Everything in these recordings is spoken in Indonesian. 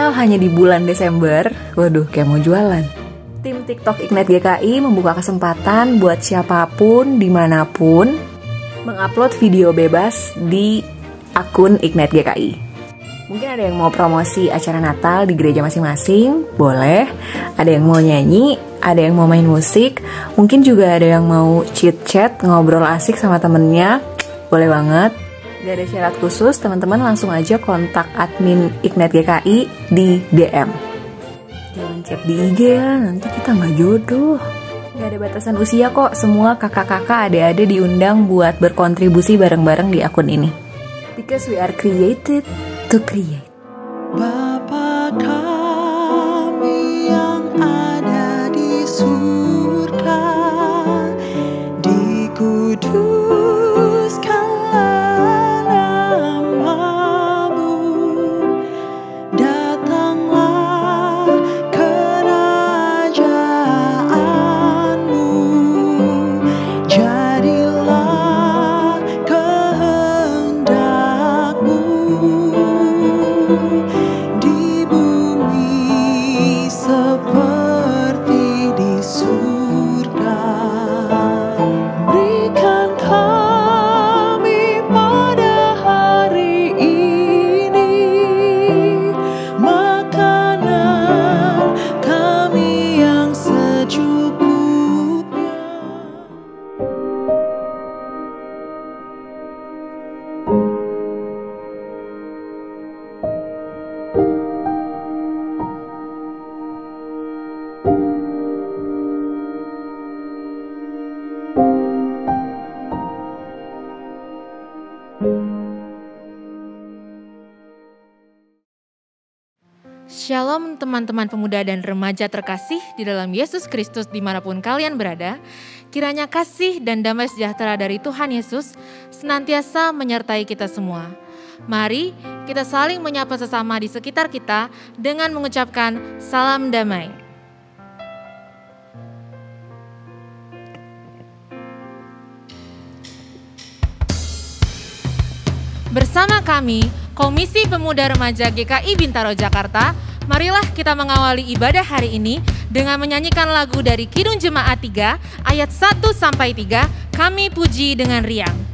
Padahal hanya di bulan Desember, waduh kayak mau jualan. Tim TikTok Ignite GKI membuka kesempatan buat siapapun, dimanapun, mengupload video bebas di akun Ignite GKI. Mungkin ada yang mau promosi acara Natal di gereja masing-masing, boleh. Ada yang mau nyanyi, ada yang mau main musik, mungkin juga ada yang mau chit-chat, ngobrol asik sama temennya, boleh banget. Gak ada syarat khusus, teman-teman langsung aja kontak admin Ignite GKI di DM. Jangan chat di IG ya, nanti kita gak jodoh. Gak ada batasan usia kok, semua kakak-kakak, adik-adik diundang buat berkontribusi bareng-bareng di akun ini. Because we are created to create. Bapa kami yang ada di surga, dikuduskanlah namamu, datanglah kerajaanmu, jadilah kehendakmu di bumi seperti di surga. Berikan kami pada hari ini makanan kami yang secukupnya. Shalom teman-teman pemuda dan remaja terkasih di dalam Yesus Kristus dimanapun kalian berada. Kiranya kasih dan damai sejahtera dari Tuhan Yesus senantiasa menyertai kita semua. Mari kita saling menyapa sesama di sekitar kita dengan mengucapkan salam damai. Bersama kami, Komisi Pemuda Remaja GKI Bintaro Jakarta, marilah kita mengawali ibadah hari ini dengan menyanyikan lagu dari Kidung Jemaat 3 ayat 1-3, Kami Puji dengan Riang.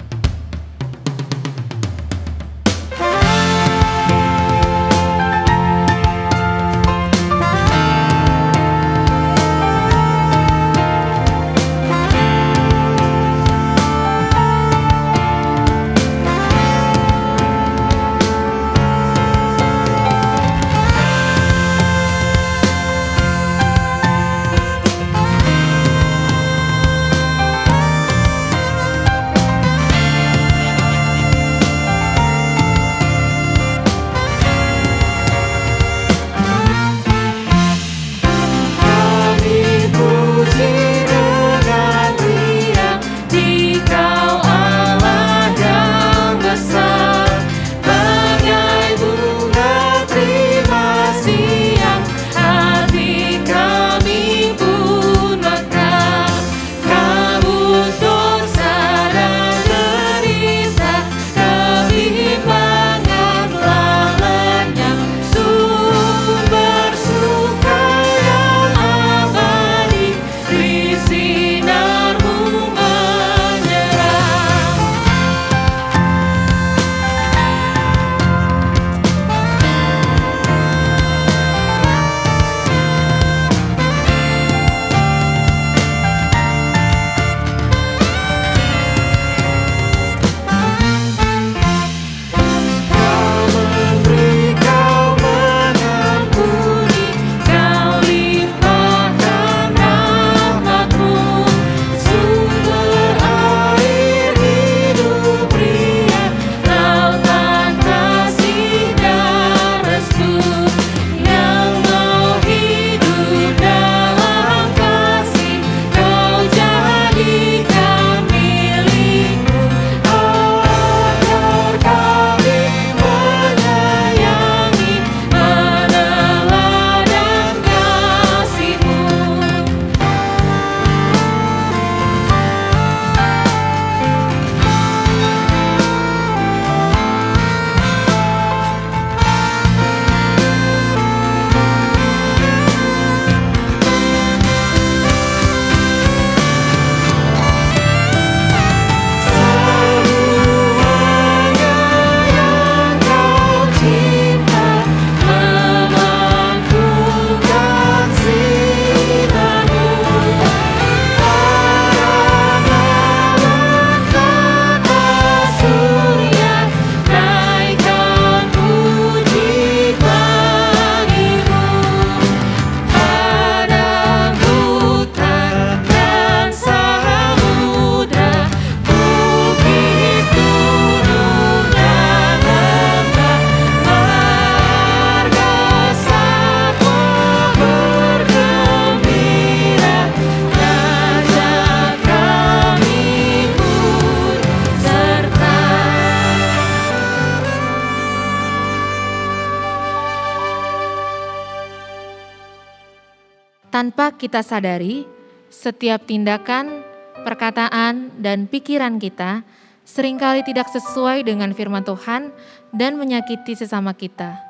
Tanpa kita sadari, setiap tindakan, perkataan, dan pikiran kita seringkali tidak sesuai dengan firman Tuhan dan menyakiti sesama kita.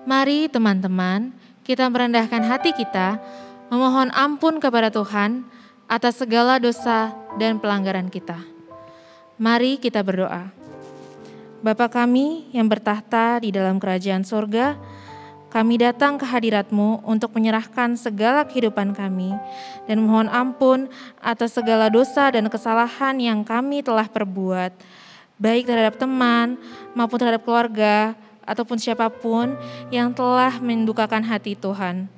Mari teman-teman, kita merendahkan hati kita, memohon ampun kepada Tuhan atas segala dosa dan pelanggaran kita. Mari kita berdoa. Bapa kami yang bertahta di dalam kerajaan sorga, kami datang ke hadirat-Mu untuk menyerahkan segala kehidupan kami dan mohon ampun atas segala dosa dan kesalahan yang kami telah perbuat, baik terhadap teman maupun terhadap keluarga ataupun siapapun yang telah mendukakan hati Tuhan.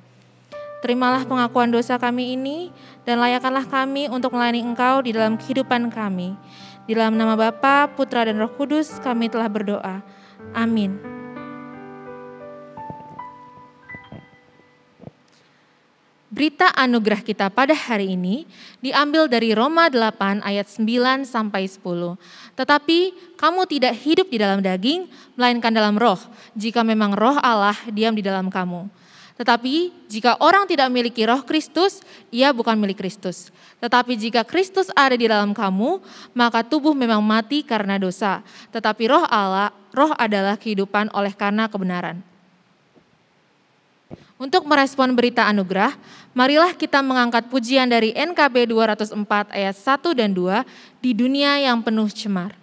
Terimalah pengakuan dosa kami ini dan layakkanlah kami untuk melayani Engkau di dalam kehidupan kami. Di dalam nama Bapa, Putra, dan Roh Kudus kami telah berdoa. Amin. Berita anugerah kita pada hari ini diambil dari Roma 8 ayat 9 sampai 10. Tetapi kamu tidak hidup di dalam daging, melainkan dalam roh, jika memang roh Allah diam di dalam kamu. Tetapi jika orang tidak memiliki roh Kristus, ia bukan milik Kristus. Tetapi jika Kristus ada di dalam kamu, maka tubuh memang mati karena dosa. Tetapi roh adalah kehidupan oleh karena kebenaran. Untuk merespon berita anugerah, marilah kita mengangkat pujian dari NKB 204 ayat 1 dan 2, di dunia yang penuh cemar.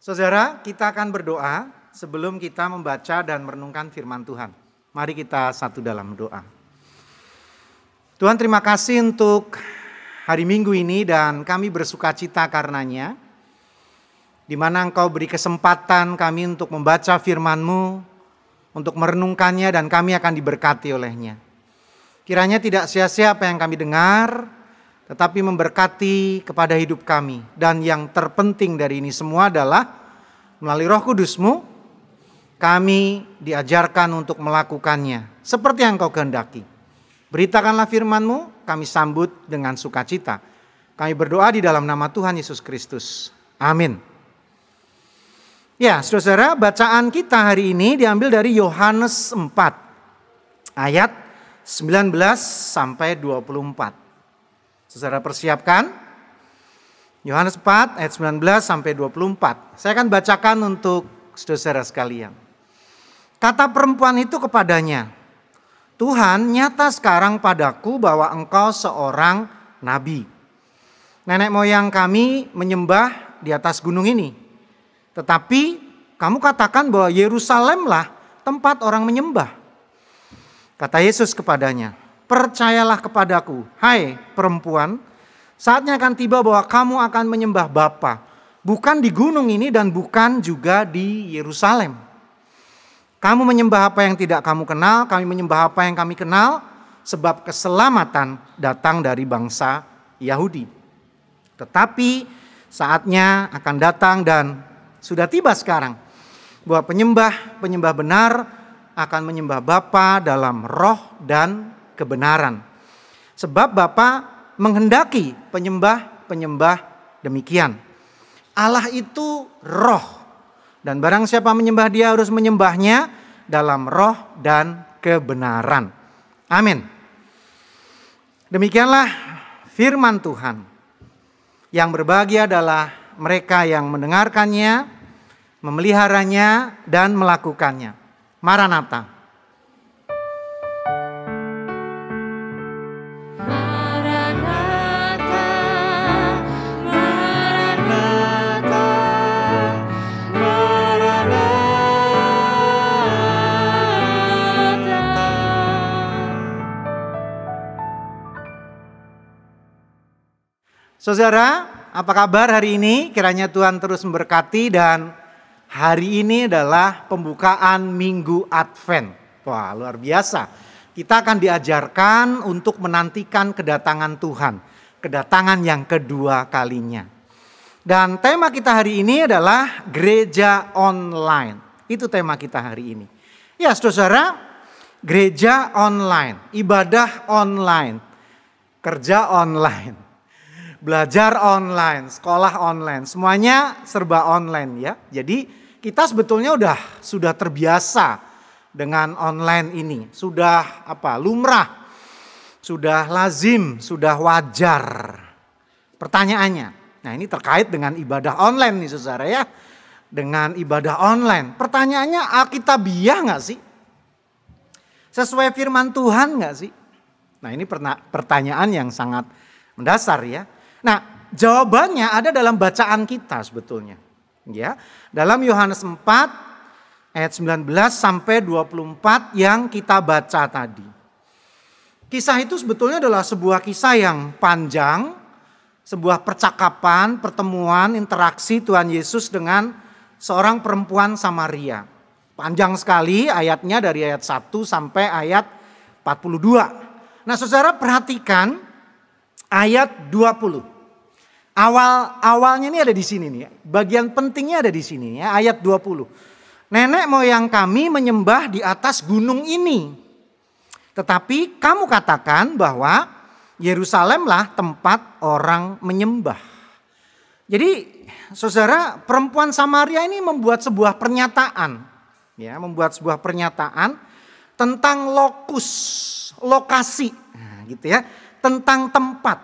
Saudara, kita akan berdoa sebelum kita membaca dan merenungkan firman Tuhan. Mari kita satu dalam doa. Tuhan, terima kasih untuk hari Minggu ini dan kami bersukacita karenanya, di mana Engkau beri kesempatan kami untuk membaca firman-Mu, untuk merenungkannya dan kami akan diberkati olehnya. Kiranya tidak sia-sia apa yang kami dengar, tetapi memberkati kepada hidup kami. Dan yang terpenting dari ini semua adalah melalui Roh Kudus-Mu, kami diajarkan untuk melakukannya seperti yang Kau kehendaki. Beritakanlah firman-Mu, kami sambut dengan sukacita. Kami berdoa di dalam nama Tuhan Yesus Kristus. Amin. Ya, saudara, bacaan kita hari ini diambil dari Yohanes 4 ayat 19 sampai 24. Saudara persiapkan, Yohanes 4 ayat 19 sampai 24. Saya akan bacakan untuk saudara sekalian. Kata perempuan itu kepadanya, Tuhan, nyata sekarang padaku bahwa engkau seorang nabi. Nenek moyang kami menyembah di atas gunung ini. Tetapi kamu katakan bahwa Yerusalemlah tempat orang menyembah. Kata Yesus kepadanya, percayalah kepadaku, hai perempuan, saatnya akan tiba bahwa kamu akan menyembah Bapa, bukan di gunung ini dan bukan juga di Yerusalem. Kamu menyembah apa yang tidak kamu kenal, kami menyembah apa yang kami kenal, sebab keselamatan datang dari bangsa Yahudi. Tetapi saatnya akan datang dan sudah tiba sekarang, bahwa penyembah benar akan menyembah Bapa dalam roh dan kebenaran. Sebab Bapa menghendaki penyembah demikian. Allah itu roh. Dan barang siapa menyembah dia harus menyembahnya dalam roh dan kebenaran. Amin. Demikianlah firman Tuhan. Yang berbahagia adalah mereka yang mendengarkannya, memeliharanya, dan melakukannya. Maranatha. Saudara, apa kabar hari ini? Kiranya Tuhan terus memberkati dan hari ini adalah pembukaan Minggu Advent. Wah, luar biasa. Kita akan diajarkan untuk menantikan kedatangan Tuhan. Kedatangan yang kedua kalinya. Dan tema kita hari ini adalah gereja online. Itu tema kita hari ini. Ya, saudara, gereja online, ibadah online, kerja online. Belajar online, sekolah online, semuanya serba online ya. Jadi kita sebetulnya sudah terbiasa dengan online ini. Sudah lumrah, sudah lazim, sudah wajar. Pertanyaannya, nah ini terkait dengan ibadah online nih saudara ya. Dengan ibadah online, pertanyaannya alkitabiah gak sih? Sesuai firman Tuhan gak sih? Nah ini pertanyaan yang sangat mendasar ya. Nah, jawabannya ada dalam bacaan kita sebetulnya. Ya, dalam Yohanes 4 ayat 19 sampai 24 yang kita baca tadi. Kisah itu sebetulnya adalah sebuah kisah yang panjang, sebuah percakapan, pertemuan, interaksi Tuhan Yesus dengan seorang perempuan Samaria. Panjang sekali ayatnya dari ayat 1 sampai ayat 42. Nah, saudara perhatikan ayat 20. Awalnya ini ada di sini nih. Bagian pentingnya ada di sini ya, ayat 20. Nenek moyang kami menyembah di atas gunung ini. Tetapi kamu katakan bahwa Yerusalemlah tempat orang menyembah. Jadi saudara, perempuan Samaria ini membuat sebuah pernyataan. Ya, membuat sebuah pernyataan tentang lokasi. Nah, gitu ya, tentang tempat.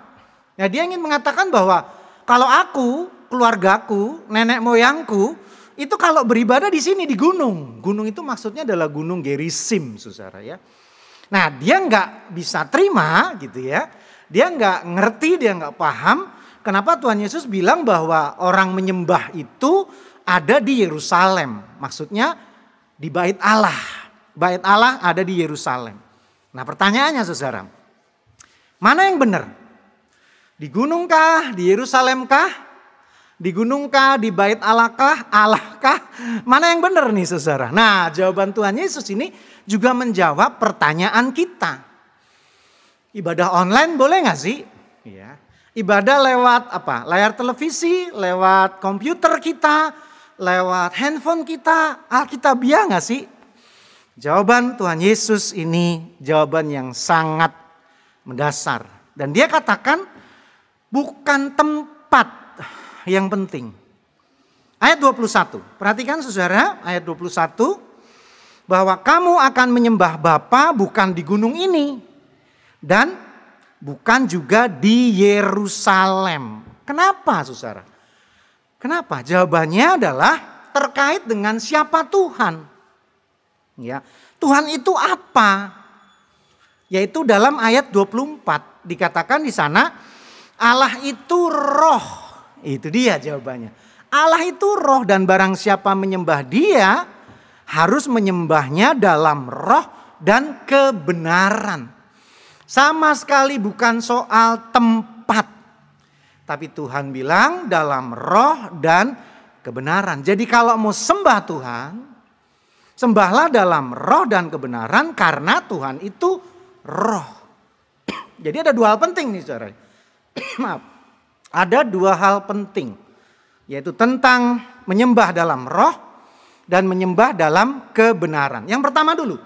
Nah, dia ingin mengatakan bahwa kalau aku, keluargaku, nenek moyangku, itu kalau beribadah di sini di gunung. Gunung itu maksudnya adalah gunung Gerizim, saudara ya. Nah, dia nggak bisa terima gitu ya. Dia nggak ngerti, dia nggak paham. Kenapa Tuhan Yesus bilang bahwa orang menyembah itu ada di Yerusalem. Maksudnya di Bait Allah. Bait Allah ada di Yerusalem. Nah, pertanyaannya saudara, mana yang benar? Di gunung kah? Di Yerusalem kah? Di gunung kah? Di Bait Allah kah? Allah kah? Mana yang benar nih saudara? Nah, jawaban Tuhan Yesus ini juga menjawab pertanyaan kita. Ibadah online boleh gak sih? Ya. Ibadah lewat apa? Layar televisi, lewat komputer kita, lewat handphone kita. Alkitabiah gak sih? Jawaban Tuhan Yesus ini jawaban yang sangat mendasar. Dan dia katakan, bukan tempat yang penting. Ayat 21. Perhatikan saudara, ayat 21. Bahwa kamu akan menyembah Bapa bukan di gunung ini. Dan bukan juga di Yerusalem. Kenapa saudara? Kenapa? Jawabannya adalah terkait dengan siapa Tuhan. Ya, Tuhan itu apa? Yaitu dalam ayat 24 dikatakan di sana Allah itu roh. Itu dia jawabannya. Allah itu roh dan barang siapa menyembah dia harus menyembahnya dalam roh dan kebenaran. Sama sekali bukan soal tempat. Tapi Tuhan bilang dalam roh dan kebenaran. Jadi kalau mau sembah Tuhan, sembahlah dalam roh dan kebenaran karena Tuhan itu roh. Jadi ada dua hal penting nih saudara. Maaf. Ada dua hal penting. Yaitu tentang menyembah dalam roh dan menyembah dalam kebenaran. Yang pertama dulu.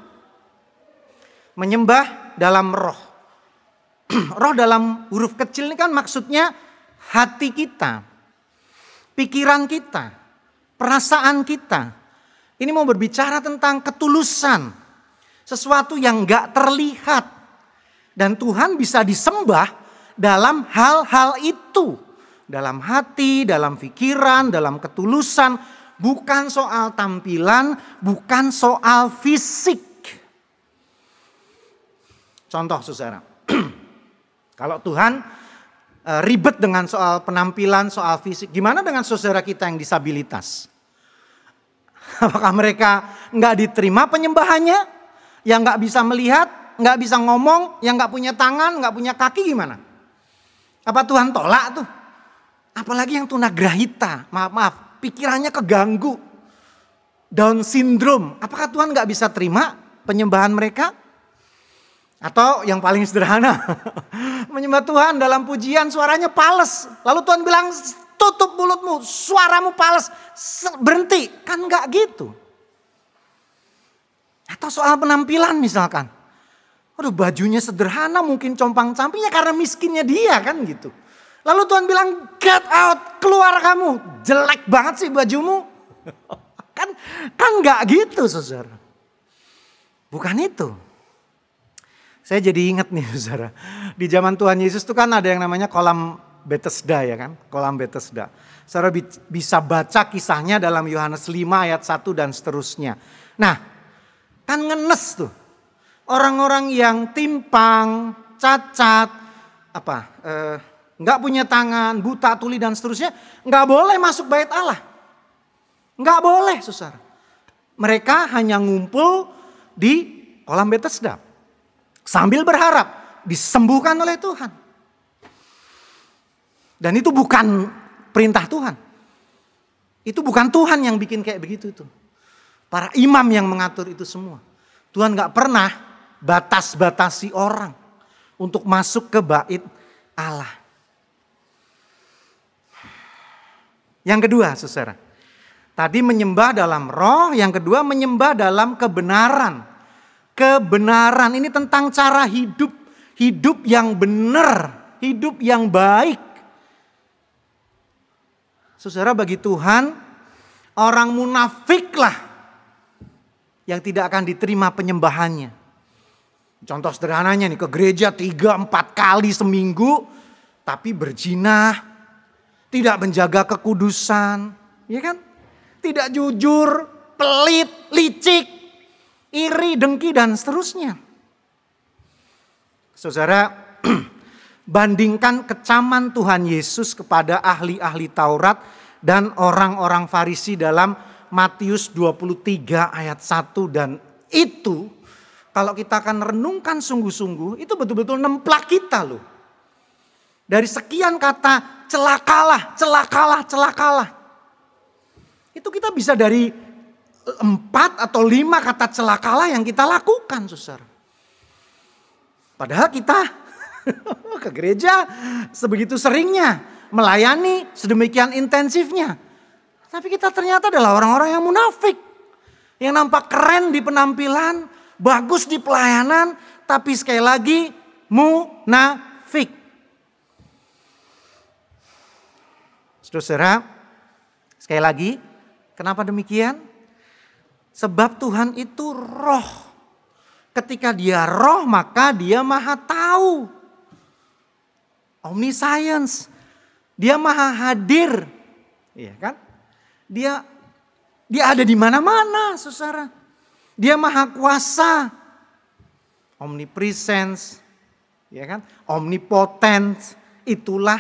Menyembah dalam roh. Roh dalam huruf kecil ini kan maksudnya hati kita. Pikiran kita. Perasaan kita. Ini mau berbicara tentang ketulusan. Sesuatu yang gak terlihat. Dan Tuhan bisa disembah dalam hal-hal itu. Dalam hati, dalam pikiran, dalam ketulusan. Bukan soal tampilan, bukan soal fisik. Contoh saudara. Kalau Tuhan ribet dengan soal penampilan, soal fisik. Gimana dengan saudara kita yang disabilitas? Apakah mereka nggak diterima penyembahannya? Yang nggak bisa melihat, nggak bisa ngomong, yang nggak punya tangan, nggak punya kaki gimana? Apa Tuhan tolak tuh? Apalagi yang tunagrahita, maaf, pikirannya keganggu. Down syndrome, apakah Tuhan nggak bisa terima penyembahan mereka? Atau yang paling sederhana, menyembah Tuhan dalam pujian suaranya pales. Lalu Tuhan bilang tutup mulutmu, suaramu pales, berhenti. Kan nggak gitu. Atau soal penampilan misalkan. Waduh bajunya sederhana mungkin compang-campingnya karena miskinnya dia kan gitu. Lalu Tuhan bilang get out, keluar kamu. Jelek banget sih bajumu. kan nggak gitu saudara. Bukan itu. Saya jadi ingat nih saudara. Di zaman Tuhan Yesus itu kan ada yang namanya kolam Bethesda ya kan. Kolam Bethesda. Saudara bisa baca kisahnya dalam Yohanes 5 ayat 1 dan seterusnya. Nah kan ngenes tuh. Orang-orang yang timpang, cacat, nggak punya tangan, buta, tuli dan seterusnya, nggak boleh masuk bait Allah, nggak boleh, saudara. Mereka hanya ngumpul di kolam Bethesda sambil berharap disembuhkan oleh Tuhan. Dan itu bukan perintah Tuhan, itu bukan Tuhan yang bikin kayak begitu tuh. Para imam yang mengatur itu semua. Tuhan nggak pernah batas-batasi orang untuk masuk ke bait Allah. Yang kedua, saudara. Tadi menyembah dalam roh, yang kedua menyembah dalam kebenaran. Kebenaran ini tentang cara hidup, hidup yang benar, hidup yang baik. Saudara, bagi Tuhan, orang munafiklah yang tidak akan diterima penyembahannya. Contoh sederhananya nih, ke gereja 3-4 kali seminggu, tapi berzina, tidak menjaga kekudusan, ya kan? Tidak jujur, pelit, licik, iri, dengki dan seterusnya. Saudara, bandingkan kecaman Tuhan Yesus kepada ahli-ahli Taurat dan orang-orang Farisi dalam Matius 23 ayat 1 dan itu kalau kita akan renungkan sungguh-sungguh itu betul-betul nemplak kita loh. Dari sekian kata celakalah, celakalah, celakalah. Itu kita bisa dari 4 atau 5 kata celakalah yang kita lakukan, saudara. Padahal kita ke gereja sebegitu seringnya, melayani sedemikian intensifnya. Tapi kita ternyata adalah orang-orang yang munafik. Yang nampak keren di penampilan, bagus di pelayanan, tapi sekali lagi munafik. Saudara, sekali lagi, kenapa demikian? Sebab Tuhan itu roh. Ketika dia roh, maka dia maha tahu. Omniscience. Dia maha hadir. Iya kan? Dia ada di mana-mana, saudara. Dia maha kuasa. omnipresence, ya kan? Omnipotent, itulah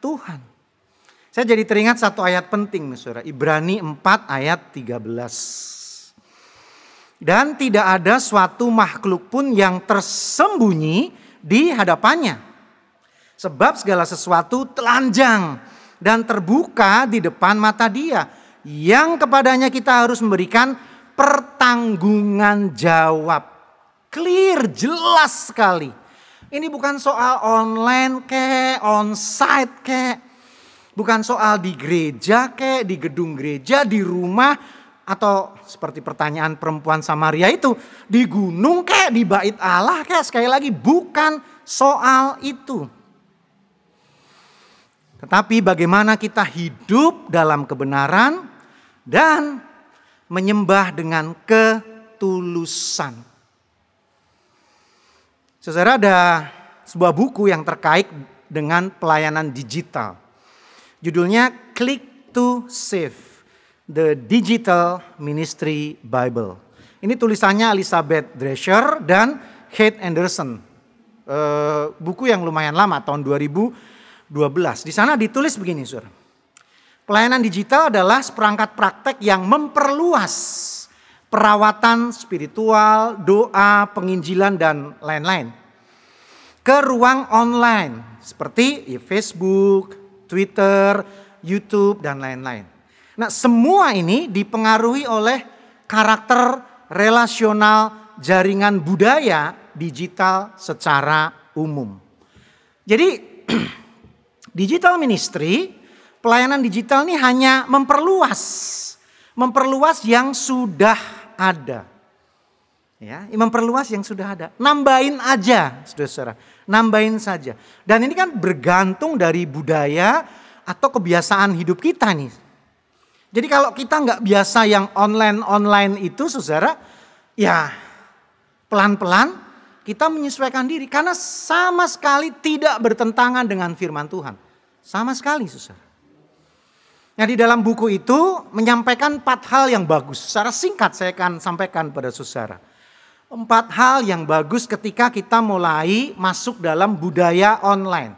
Tuhan. Saya jadi teringat satu ayat penting, Saudara. Ibrani 4 ayat 13. Dan tidak ada suatu makhluk pun yang tersembunyi di hadapannya. Sebab segala sesuatu telanjang dan terbuka di depan mata Dia, yang kepadanya kita harus memberikan pertanggungan jawab. Clear, jelas sekali. Ini bukan soal online kek, onsite kek. Bukan soal di gereja kek, di gedung gereja, di rumah. Atau seperti pertanyaan perempuan Samaria itu, di gunung kek, di bait Allah kek. Sekali lagi bukan soal itu. Tetapi bagaimana kita hidup dalam kebenaran dan menyembah dengan ketulusan. Saudara, ada sebuah buku yang terkait dengan pelayanan digital. Judulnya Click to Save, The Digital Ministry Bible. Ini tulisannya Elizabeth Drescher dan Kate Anderson. Buku yang lumayan lama, tahun 2012. Di sana ditulis begini, Saudara. Pelayanan digital adalah seperangkat praktek yang memperluas perawatan spiritual, doa, penginjilan, dan lain-lain ke ruang online seperti Facebook, Twitter, YouTube, dan lain-lain. Nah, semua ini dipengaruhi oleh karakter relasional jaringan budaya digital secara umum. Jadi digital ministry, pelayanan digital ini hanya memperluas yang sudah ada. Ya, memperluas yang sudah ada. Nambahin aja, saudara-saudara. Nambahin saja. Dan ini kan bergantung dari budaya atau kebiasaan hidup kita nih. Jadi kalau kita nggak biasa yang online itu, saudara, ya pelan-pelan kita menyesuaikan diri. Karena sama sekali tidak bertentangan dengan firman Tuhan. Sama sekali, saudara. Nah, di dalam buku itu menyampaikan 4 hal yang bagus. Secara singkat saya akan sampaikan pada saudara. 4 hal yang bagus ketika kita mulai masuk dalam budaya online.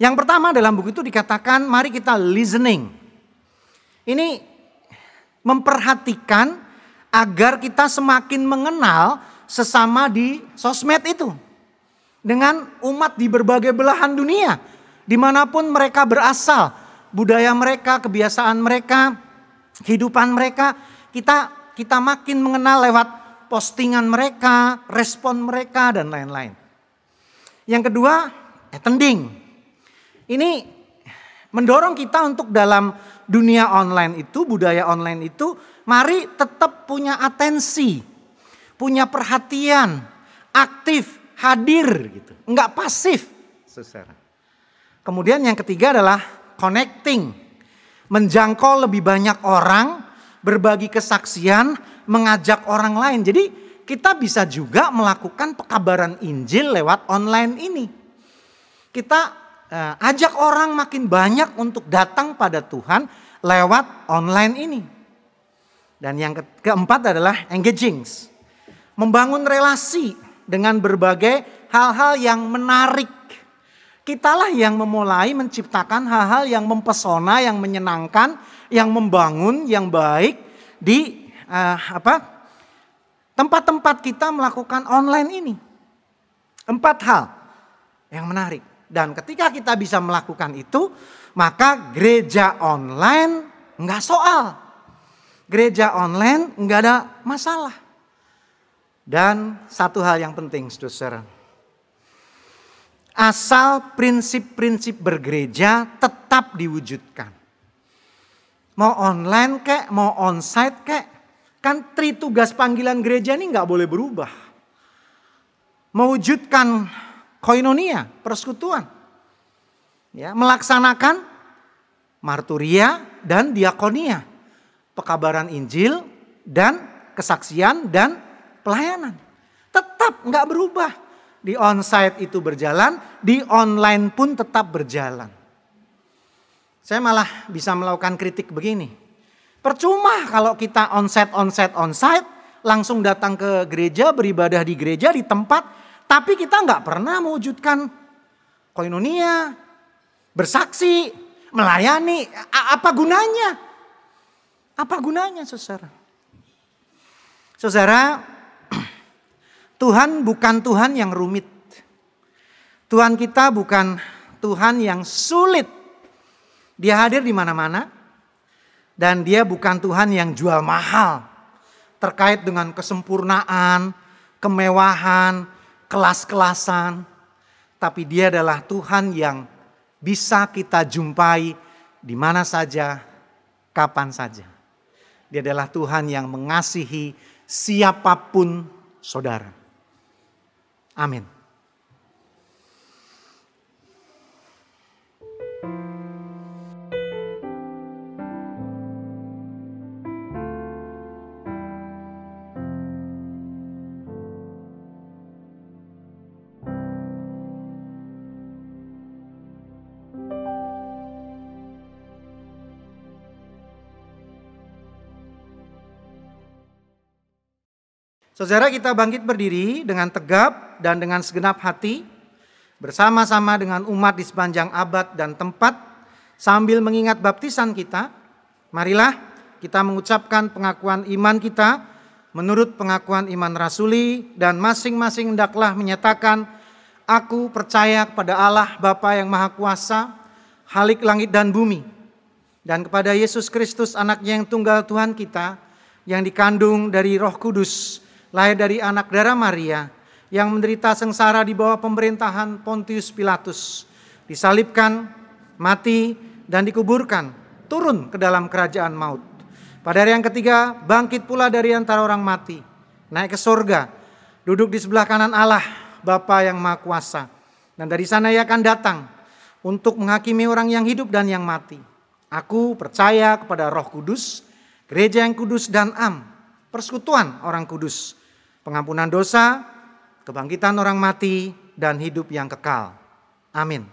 Yang pertama dalam buku itu dikatakan mari kita listening. Ini memperhatikan agar kita semakin mengenal sesama di sosmed itu. Dengan umat di berbagai belahan dunia. Dimanapun mereka berasal. Budaya mereka, kebiasaan mereka, kehidupan mereka, kita makin mengenal lewat postingan mereka, respon mereka, dan lain-lain. Yang kedua, attending. Ini mendorong kita untuk dalam dunia online itu, budaya online itu, mari tetap punya atensi, punya perhatian, aktif, hadir, gitu, enggak pasif, saudara. Kemudian yang ketiga adalah connecting, menjangkau lebih banyak orang, berbagi kesaksian, mengajak orang lain. Jadi kita bisa juga melakukan pekabaran Injil lewat online ini. Kita ajak orang makin banyak untuk datang pada Tuhan lewat online ini. Dan yang keempat adalah engaging, membangun relasi dengan berbagai hal-hal yang menarik. Kitalah yang memulai menciptakan hal-hal yang mempesona, yang menyenangkan, yang membangun, yang baik di tempat-tempat kita melakukan online ini. 4 hal yang menarik. Dan ketika kita bisa melakukan itu, maka gereja online enggak soal. Gereja online enggak ada masalah. Dan satu hal yang penting, saudara. Asal prinsip-prinsip bergereja tetap diwujudkan. Mau online kek, mau onsite kek, kan tugas panggilan gereja ini nggak boleh berubah. Mewujudkan koinonia, persekutuan. Ya, melaksanakan marturia dan diakonia. Pekabaran Injil dan kesaksian dan pelayanan. Tetap nggak berubah. Di onsite itu berjalan, di online pun tetap berjalan. Saya malah bisa melakukan kritik begini. Percuma kalau kita onsite, langsung datang ke gereja, beribadah di gereja, di tempat, tapi kita nggak pernah mewujudkan koinonia, bersaksi, melayani. Apa gunanya? Apa gunanya, saudara? Saudara, Tuhan bukan Tuhan yang rumit. Tuhan kita bukan Tuhan yang sulit. Dia hadir di mana-mana. Dan dia bukan Tuhan yang jual mahal. Terkait dengan kesempurnaan, kemewahan, kelas-kelasan. Tapi dia adalah Tuhan yang bisa kita jumpai di mana saja, kapan saja. Dia adalah Tuhan yang mengasihi siapapun saudara. Amin. Saudara, kita bangkit berdiri dengan tegap dan dengan segenap hati bersama-sama dengan umat di sepanjang abad dan tempat sambil mengingat baptisan kita. Marilah kita mengucapkan pengakuan iman kita menurut pengakuan iman rasuli dan masing-masing hendaklah menyatakan, aku percaya kepada Allah Bapa yang Maha Kuasa, Khalik langit dan bumi, dan kepada Yesus Kristus anaknya yang tunggal Tuhan kita, yang dikandung dari Roh Kudus, lahir dari anak darah Maria, yang menderita sengsara di bawah pemerintahan Pontius Pilatus, disalibkan, mati, dan dikuburkan, turun ke dalam kerajaan maut. Pada hari yang ketiga, bangkit pula dari antara orang mati, naik ke sorga, duduk di sebelah kanan Allah, Bapa yang Maha Kuasa. Dan dari sana ia akan datang untuk menghakimi orang yang hidup dan yang mati. Aku percaya kepada Roh Kudus, gereja yang kudus dan persekutuan orang kudus, pengampunan dosa, kebangkitan orang mati, dan hidup yang kekal. Amin.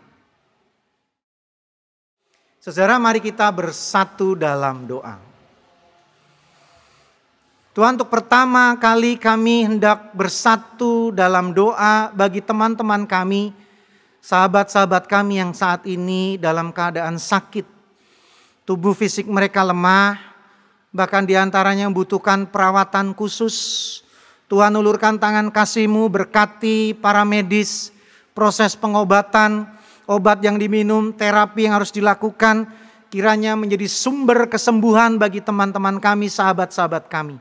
Saudara, mari kita bersatu dalam doa. Tuhan, untuk pertama kali kami hendak bersatu dalam doa bagi teman-teman kami, sahabat-sahabat kami yang saat ini dalam keadaan sakit. Tubuh fisik mereka lemah, bahkan diantaranya membutuhkan perawatan khusus. Tuhan, ulurkan tangan kasih-Mu, berkati para medis, proses pengobatan, obat yang diminum, terapi yang harus dilakukan, kiranya menjadi sumber kesembuhan bagi teman-teman kami, sahabat-sahabat kami.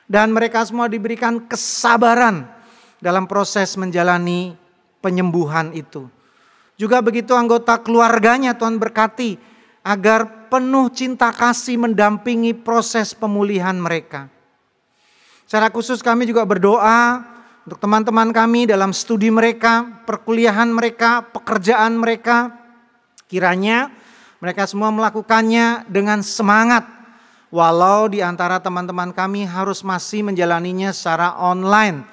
Dan mereka semua diberikan kesabaran dalam proses menjalani penyembuhan itu. Juga begitu anggota keluarganya, Tuhan berkati agar penuh cinta kasih mendampingi proses pemulihan mereka. Secara khusus kami juga berdoa untuk teman-teman kami dalam studi mereka, perkuliahan mereka, pekerjaan mereka. Kiranya mereka semua melakukannya dengan semangat. Walau di antara teman-teman kami harus masih menjalaninya secara online.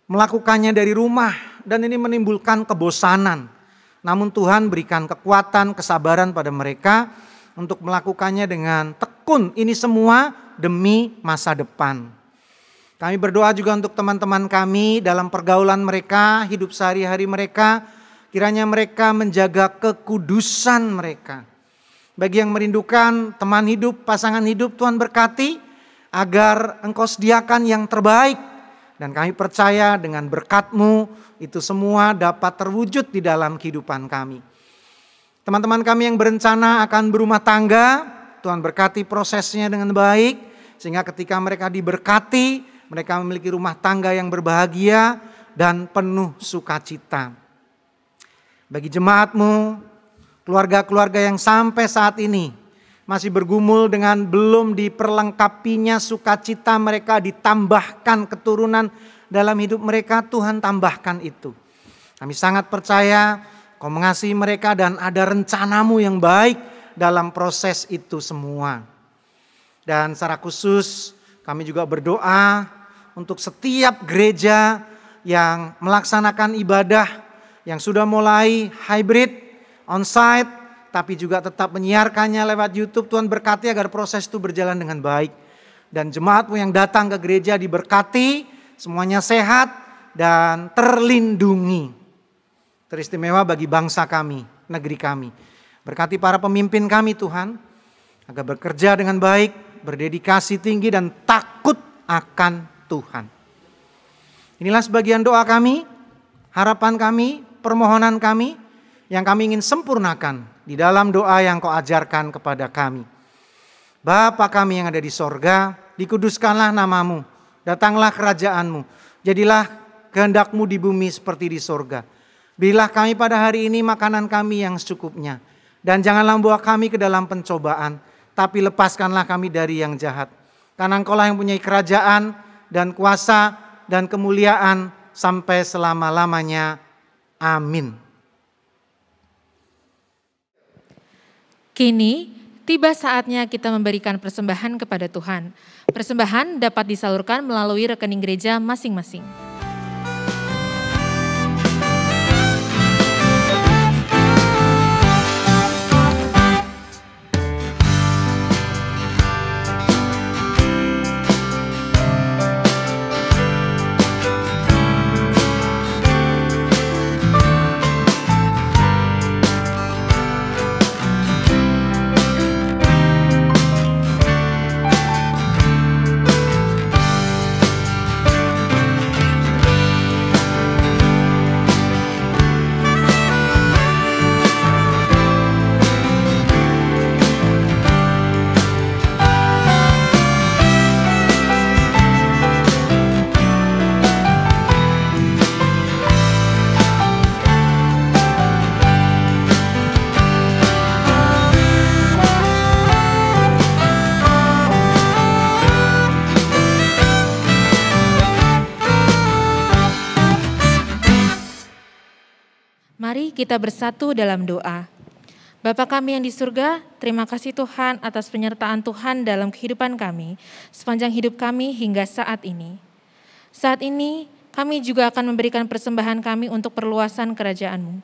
Melakukannya dari rumah dan ini menimbulkan kebosanan. Namun Tuhan berikan kekuatan, kesabaran pada mereka untuk melakukannya dengan tekun. Ini semua demi masa depan. Kami berdoa juga untuk teman-teman kami dalam pergaulan mereka, hidup sehari-hari mereka. Kiranya mereka menjaga kekudusan mereka. Bagi yang merindukan teman hidup, pasangan hidup, Tuhan berkati agar Engkau sediakan yang terbaik. Dan kami percaya dengan berkat-Mu itu semua dapat terwujud di dalam kehidupan kami. Teman-teman kami yang berencana akan berumah tangga, Tuhan berkati prosesnya dengan baik. Sehingga ketika mereka diberkati, mereka memiliki rumah tangga yang berbahagia dan penuh sukacita. Bagi jemaat-Mu, keluarga-keluarga yang sampai saat ini masih bergumul dengan belum diperlengkapinya sukacita mereka, ditambahkan keturunan dalam hidup mereka, Tuhan tambahkan itu. Kami sangat percaya Kau mengasihi mereka dan ada rencana-Mu yang baik dalam proses itu semua. Dan secara khusus kami juga berdoa untuk setiap gereja yang melaksanakan ibadah yang sudah mulai hybrid, onsite, tapi juga tetap menyiarkannya lewat YouTube. Tuhan berkati agar proses itu berjalan dengan baik. dan jemaat-Mu yang datang ke gereja diberkati, semuanya sehat dan terlindungi. Teristimewa bagi bangsa kami, negeri kami. Berkati para pemimpin kami Tuhan, agar bekerja dengan baik, berdedikasi tinggi dan takut akan Tuhan. Inilah sebagian doa kami, harapan kami, permohonan kami yang kami ingin sempurnakan di dalam doa yang Kau ajarkan kepada kami. Bapa kami yang ada di sorga, dikuduskanlah nama-Mu, datanglah kerajaan-Mu, jadilah kehendak-Mu di bumi seperti di sorga. Berilah kami pada hari ini makanan kami yang secukupnya, dan janganlah membawa kami ke dalam pencobaan, tapi lepaskanlah kami dari yang jahat. Karena Engkau-lah yang punya kerajaan dan kuasa dan kemuliaan sampai selama-lamanya. Amin. Kini tiba saatnya kita memberikan persembahan kepada Tuhan. Persembahan dapat disalurkan melalui rekening gereja masing-masing. Mari kita bersatu dalam doa. Bapa kami yang di surga, terima kasih Tuhan atas penyertaan Tuhan dalam kehidupan kami, sepanjang hidup kami hingga saat ini. Saat ini kami juga akan memberikan persembahan kami untuk perluasan kerajaan-Mu.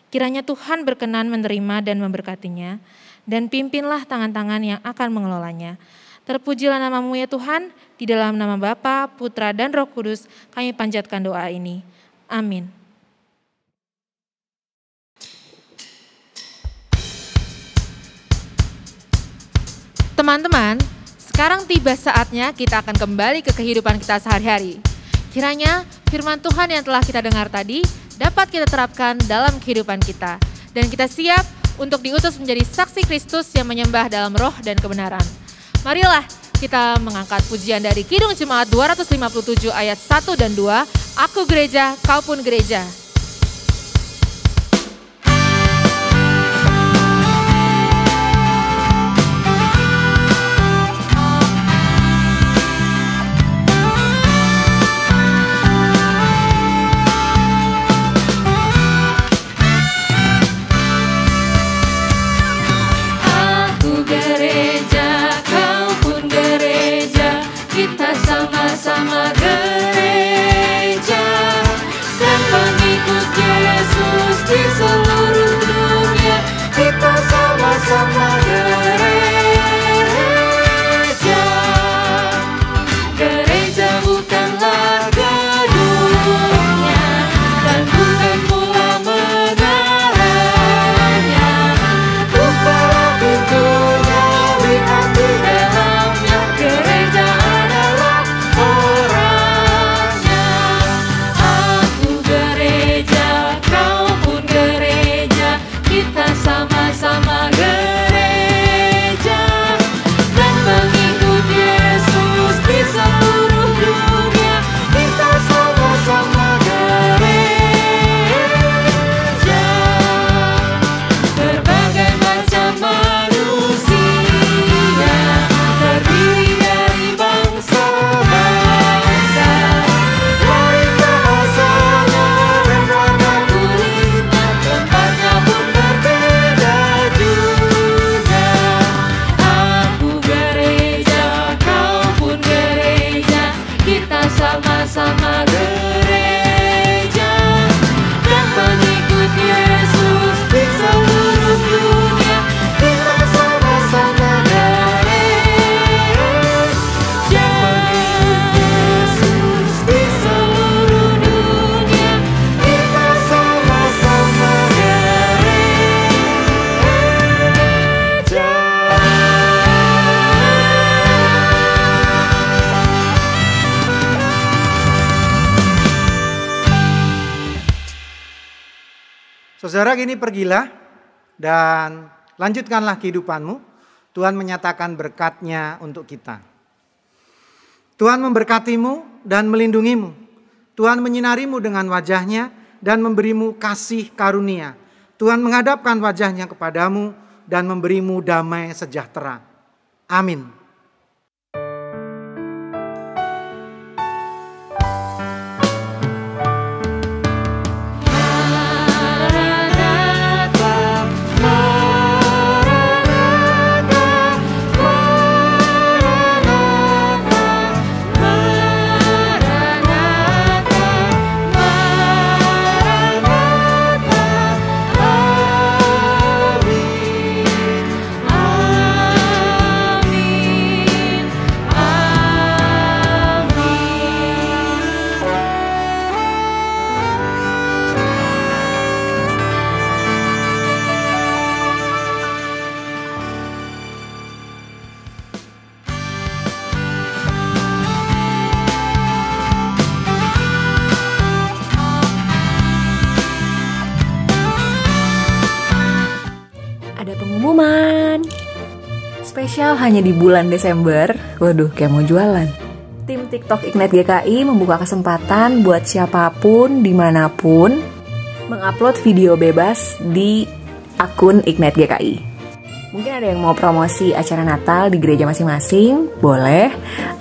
Kiranya Tuhan berkenan menerima dan memberkatinya, dan pimpinlah tangan-tangan yang akan mengelolanya. Terpujilah nama-Mu ya Tuhan, di dalam nama Bapa, Putra, dan Roh Kudus kami panjatkan doa ini. Amin. Teman-teman, sekarang tiba saatnya kita akan kembali ke kehidupan kita sehari-hari. Kiranya firman Tuhan yang telah kita dengar tadi dapat kita terapkan dalam kehidupan kita. Dan kita siap untuk diutus menjadi saksi Kristus yang menyembah dalam roh dan kebenaran. Marilah kita mengangkat pujian dari Kidung Jemaat 257 ayat 1 dan 2, Aku gereja, kau pun gereja. Sama gereja dan pengikut Saudara, kini pergilah dan lanjutkanlah kehidupanmu. Tuhan menyatakan berkat-Nya untuk kita. Tuhan memberkatimu dan melindungimu. Tuhan menyinarimu dengan wajah-Nya dan memberimu kasih karunia. Tuhan menghadapkan wajah-Nya kepadamu dan memberimu damai sejahtera. Amin. Ada pengumuman spesial hanya di bulan Desember. Waduh, kayak mau jualan. Tim TikTok Ignite GKI membuka kesempatan buat siapapun dimanapun mengupload video bebas di akun Ignite GKI. Mungkin ada yang mau promosi acara Natal di gereja masing-masing, boleh.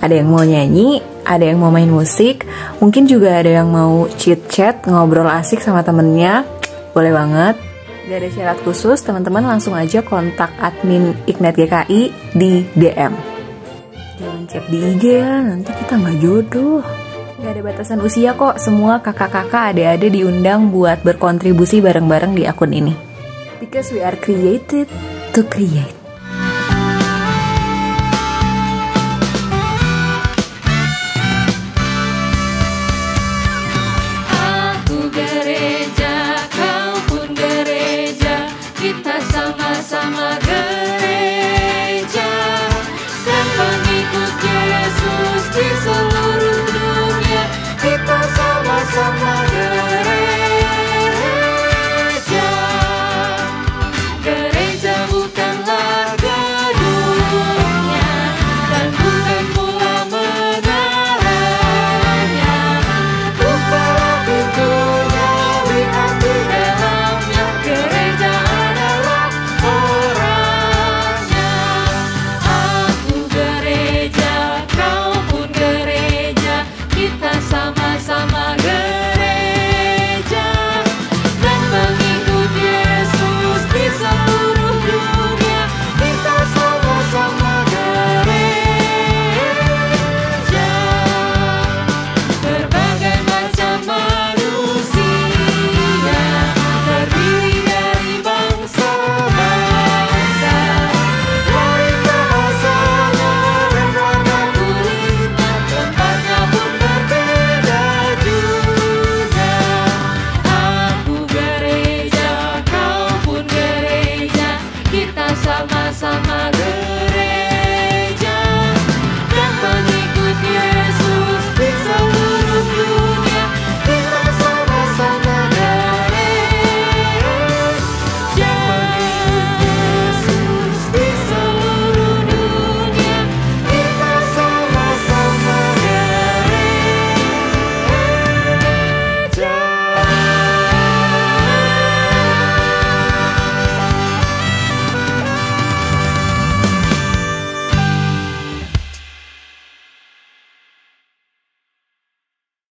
Ada yang mau nyanyi, ada yang mau main musik, mungkin juga ada yang mau chit-chat, ngobrol asik sama temennya, boleh banget. Gak ada syarat khusus, teman-teman langsung aja kontak admin Ignite GKI di DM. Jangan chat di IG ya, nanti kita gak jodoh. Gak ada batasan usia kok, semua kakak-kakak adik-adik diundang buat berkontribusi bareng-bareng di akun ini. Because we are created to create.